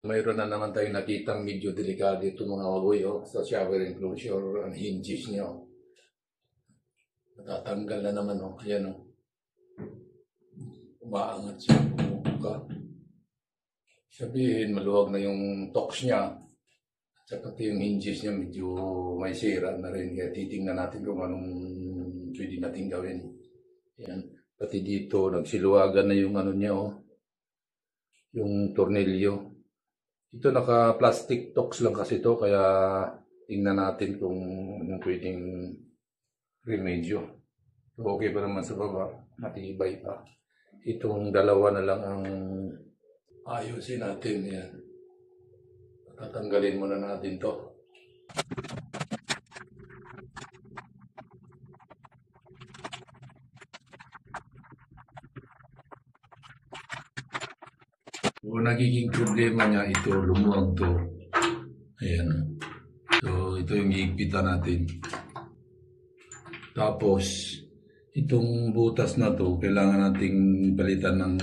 Mayroon na naman tayong nakitang medyo delikado ito mga kaboy sa shower enclosure ang hinges niya. Natatanggal na naman Ayan umaangat siya, bumubuka. Sabihin maluwag na yung tox niya. At pati yung hinges niya medyo may sira na rin. Kaya titingnan natin kung anong pwede natin gawin. Ayan. Pati dito nagsiluwagan na yung niya yung tornilyo. Ito naka-plastic tox lang kasi ito, kaya tingnan natin kung anong pwedeng remedyo. Okay pa naman sa baba, matibay pa. Itong dalawa na lang ang ayusin natin. Yan. Tatanggalin muna natin to. Kung nagiging problema niya, ito lumuwag to. Ayan. So, ito yung iigpitan natin. Tapos, itong butas na to, kailangan nating palitan ng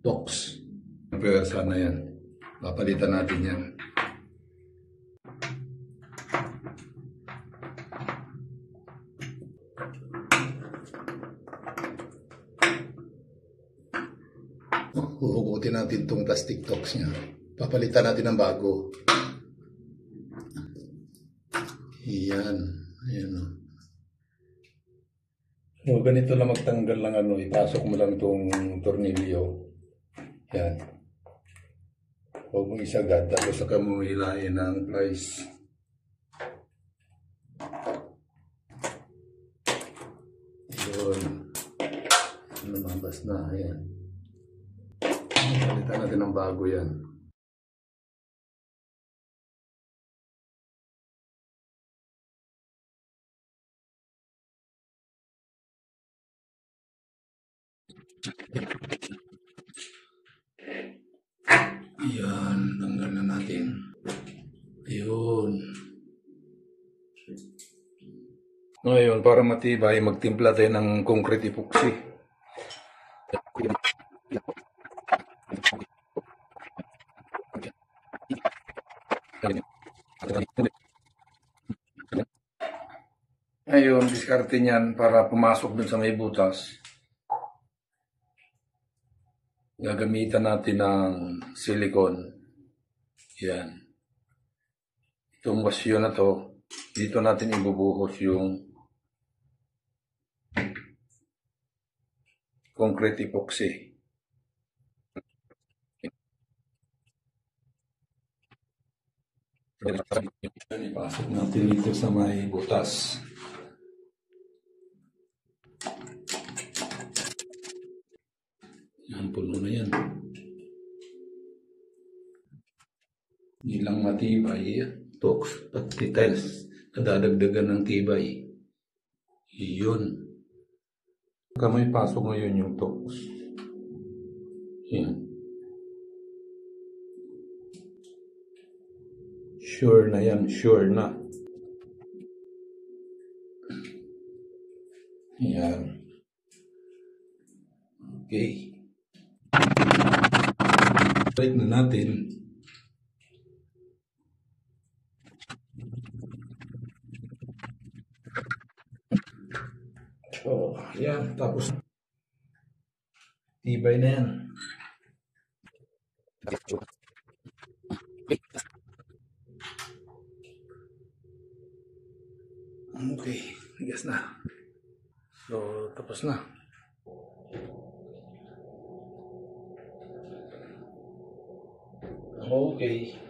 tox. Pwersa na yan. Papalitan natin yan. Huhugutin natin itong plastic tox niya. Papalitan natin ng bago. Yan. Ayan So, ganito lang magtanggal lang ipasok mo lang itong tornilyo. Yan. Huwag mo isagad, tapos saka mo hilahin ng plies. Yun. Lumabas na, ayan. Palitan natin ng bago yan. Ayan, tanggal na natin. Ayun. Ngayon, para matibay, magtimpla tayo ng concrete epoxy. Ngayon, diskarte niyan para pumasok dun sa may butas. Gagamitan natin ng silicone. Yan. Itong wasyo na to, dito natin ibubuhos yung concrete epoxy. Ipasok natin dito sa may butas. Yan, puno na yan. Hindi lang matibay. Tox, pati tiles, nadadagdagan ng tibay. Yun. Kamay pasok ngayon yung tox. Yan. Sure na yan, sure na. Yan. Okay. Balik na natin. So, yan. Tapos, tibay na yan. Okay. Tigas na. So, tapos na. Okay.